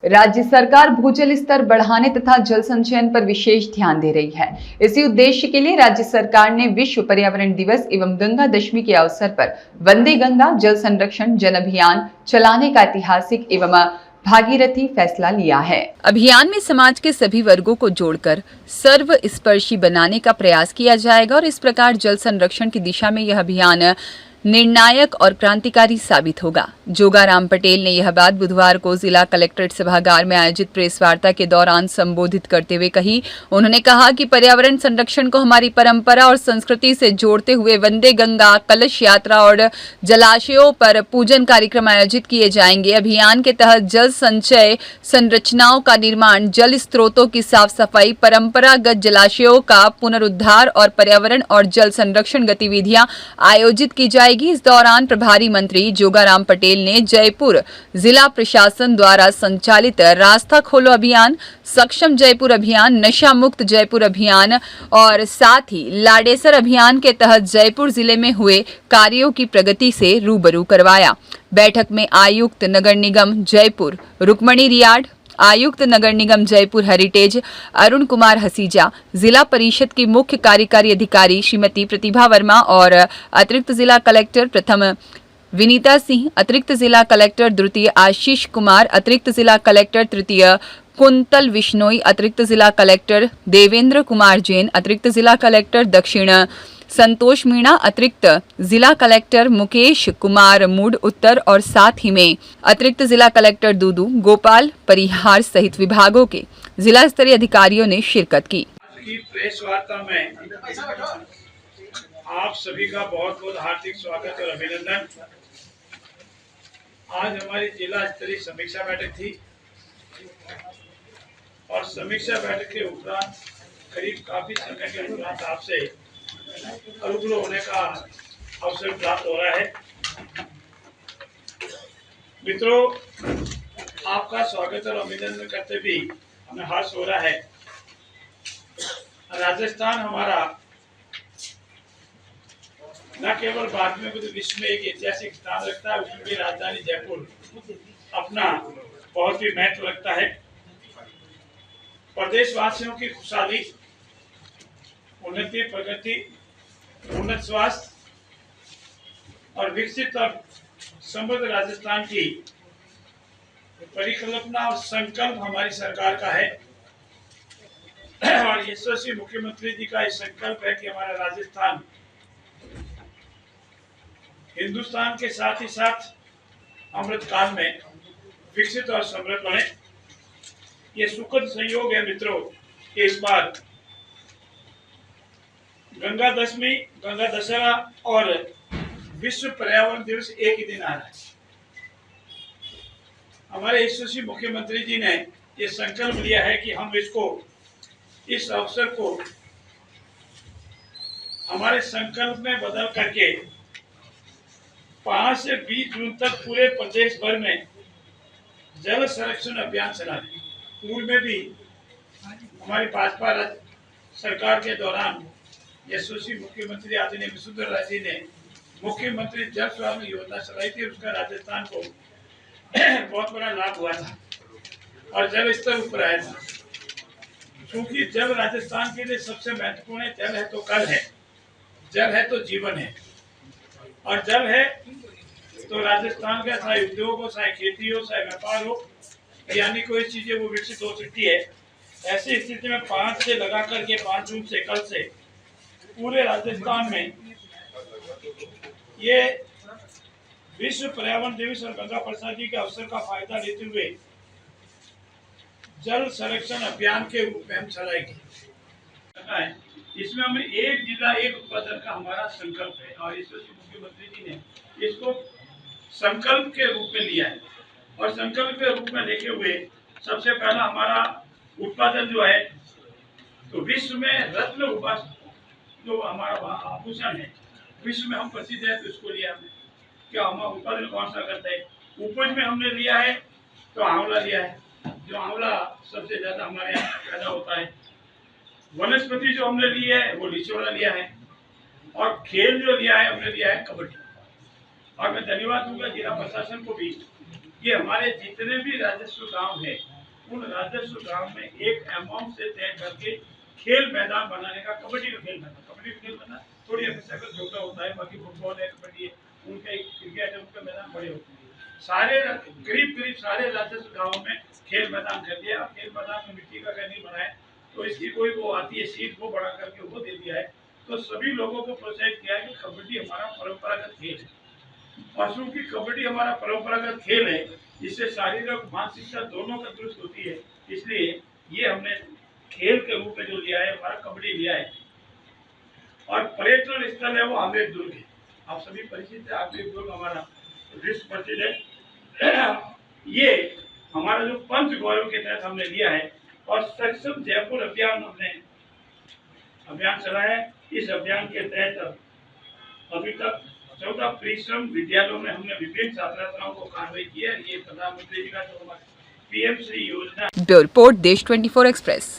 राज्य सरकार भूजल स्तर बढ़ाने तथा जल संचयन पर विशेष ध्यान दे रही है। इसी उद्देश्य के लिए राज्य सरकार ने विश्व पर्यावरण दिवस एवं गंगा दशमी के अवसर पर वंदे गंगा जल संरक्षण जन अभियान चलाने का ऐतिहासिक एवं भागीरथी फैसला लिया है। अभियान में समाज के सभी वर्गों को जोड़कर सर्वस्पर्शी बनाने का प्रयास किया जाएगा और इस प्रकार जल संरक्षण की दिशा में यह अभियान निर्णायक और क्रांतिकारी साबित होगा। जोगाराम पटेल ने यह बात बुधवार को जिला कलेक्ट्रेट सभागार में आयोजित प्रेस वार्ता के दौरान संबोधित करते हुए कही। उन्होंने कहा कि पर्यावरण संरक्षण को हमारी परंपरा और संस्कृति से जोड़ते हुए वंदे गंगा कलश यात्रा और जलाशयों पर पूजन कार्यक्रम आयोजित किए जाएंगे। अभियान के तहत जल संचय संरचनाओं का निर्माण, जल स्रोतों की साफ सफाई, परंपरागत जलाशयों का पुनरुद्धार और पर्यावरण और जल संरक्षण गतिविधियां आयोजित की जाएगी। इस दौरान प्रभारी मंत्री जोगाराम पटेल ने जयपुर जिला प्रशासन द्वारा संचालित रास्ता खोलो अभियान, सक्षम जयपुर अभियान, नशा मुक्त जयपुर अभियान और साथ ही लाडेसर अभियान के तहत जयपुर जिले में हुए कार्यों की प्रगति से रूबरू करवाया। बैठक में आयुक्त नगर निगम जयपुर रुक्मणी रियाड, आयुक्त नगर निगम जयपुर हेरिटेज अरुण कुमार हसीजा, जिला परिषद की मुख्य कार्यकारी अधिकारी श्रीमती प्रतिभा वर्मा और अतिरिक्त जिला कलेक्टर प्रथम विनीता सिंह, अतिरिक्त जिला कलेक्टर द्वितीय आशीष कुमार, अतिरिक्त जिला कलेक्टर तृतीय कुंतल विश्नोई, अतिरिक्त जिला कलेक्टर देवेंद्र कुमार जैन, अतिरिक्त जिला कलेक्टर दक्षिण संतोष मीणा, अतिरिक्त जिला कलेक्टर मुकेश कुमार मूड उत्तर और साथ ही में अतिरिक्त जिला कलेक्टर दूदू गोपाल परिहार सहित विभागों के जिला स्तरीय अधिकारियों ने शिरकत की। प्रेस वार्ता में आप सभी का बहुत बहुत हार्दिक स्वागत और अभिनंदन। आज हमारी जिला स्तरीय समीक्षा बैठक थी और समीक्षा बैठक के उपरांत करीब काफी समय के उपरांत आपसे रूबरू होने का अवसर प्राप्त हो रहा है। मित्रों, आपका स्वागत और अभिनंदन करते भी हमें हर्ष हो रहा है। राजस्थान हमारा न केवल भारत में बल्कि विश्व में एक ऐतिहासिक स्थान रखता है। उसमें भी राजधानी जयपुर अपना बहुत ही महत्व रखता है। प्रदेशवासियों की खुशहाली, उन्नति, प्रगति, उन्नत स्वास्थ्य और विकसित और समृद्ध राजस्थान की परिकल्पना और संकल्प हमारी सरकार का है और यशस्वी मुख्यमंत्री जी का ये संकल्प है कि हमारा राजस्थान हिंदुस्तान के साथ ही साथ अमृत काल में विकसित और समृद्ध बने। ये सुखद संयोग है मित्रों कि इस बार गंगा दशमी, गंगा दशहरा और विश्व पर्यावरण दिवस एक ही दिन आ रहा है। हमारे यशस्वी मुख्यमंत्री जी ने ये संकल्प लिया है कि हम इस अवसर को हमारे संकल्प में बदल करके 5 से 20 जून तक पूरे प्रदेश भर में जल संरक्षण अभियान चलाने। पूर्व में भी हमारी भाजपा सरकार के दौरान यशस्वी मुख्यमंत्री आदरणीय वसुंधरा राजे जी ने मुख्यमंत्री जल स्वास्थ्य योजना चलाई थी। उसका राजस्थान को बहुत बड़ा लाभ हुआ था और जल स्तर ऊपर आया था। क्योंकि जल राजस्थान के लिए सबसे महत्वपूर्ण है। जल है तो कल है, जल है तो जीवन है और जल है तो राजस्थान का चाहे उद्योग हो, चाहे खेती हो, चाहे व्यापार हो, यानी कोई चीजें वो विकसित हो सकती है। ऐसी स्थिति में 5 से लगा करके 5 जून से कल से पूरे राजस्थान में ये विश्व पर्यावरण दिवस और गंगा प्रसाद जी के अवसर का फायदा लेते हुए जल संरक्षण अभियान के रूप में हम चलाएंगे। इसमें हमें एक जिला एक उत्पादन का हमारा संकल्प है और यशस्वी मुख्यमंत्री जी ने इसको संकल्प के रूप में लिया है और संकल्प के रूप में लेके हुए सबसे पहला हमारा उत्पादन जो है तो विश्व में रत्न उपास जो हमारा आभूषण है, विश्व में हम प्रसिद्ध है, तो इसको लिया हमने। क्या हम उत्पादन कौन सा करते हैं? उपज में हमने लिया है तो आंवला लिया है, जो आंवला सबसे ज्यादा हमारे यहाँ पैदा होता है। वनस्पति जो हमने ली है वो लिचोड़ा लिया है और खेल जो लिया है हमने लिया है कबड्डी। और मैं धन्यवाद दूंगा जिला प्रशासन को भी। ये हमारे जितने भी राजस्व गांव है उन राजस्व गांव में एक अमाउंट से तय करके खेल मैदान बनाने का, कबड्डी का खेल मैदान थोड़ी अपेक्षाकृत छोटा होता है, बाकी फुटबॉल है, कबड्डी है, उनका क्रिकेट है, उनका मैदान बड़े होते हैं। सारे करीब सारे राजस्व गाँवों में खेल मैदान कर दिया। खेल मैदान में मिट्टी का नहीं बनाए तो इसकी कोई वो आती है सीट, वो बड़ा करके वो दे दिया है। तो सभी लोगों को प्रोत्साहित किया है कि कबड्डी हमारा परंपरागत खेल है, और चूंकि कबड्डी हमारा परंपरागत खेल है, इससे शारीरिक और मानसिकता दोनों का दुरुस्त होती है, इसलिए ये हमने खेल के रूप में जो लिया है, हमारा कबड्डी लिया है। और पर्यटन स्थल है वो आमेर दुर्ग है, आप सभी परिचित है। आमेर दुर्ग हमारा विश्व प्रसिद्ध है। ये हमारा जो पंच गौरव के तहत हमने लिया है, और सक्षम जयपुर अभियान हमने अभियान चलाया है। इस अभियान के तहत अभी तक 14 परिश्रम विद्यालयों में हमने विभिन्न छात्र छात्राओं को कार्रवाई की है। ये प्रधानमंत्री जी का जो हमारा पीएम श्री योजना। ब्यूरो रिपोर्ट देश 24 एक्सप्रेस।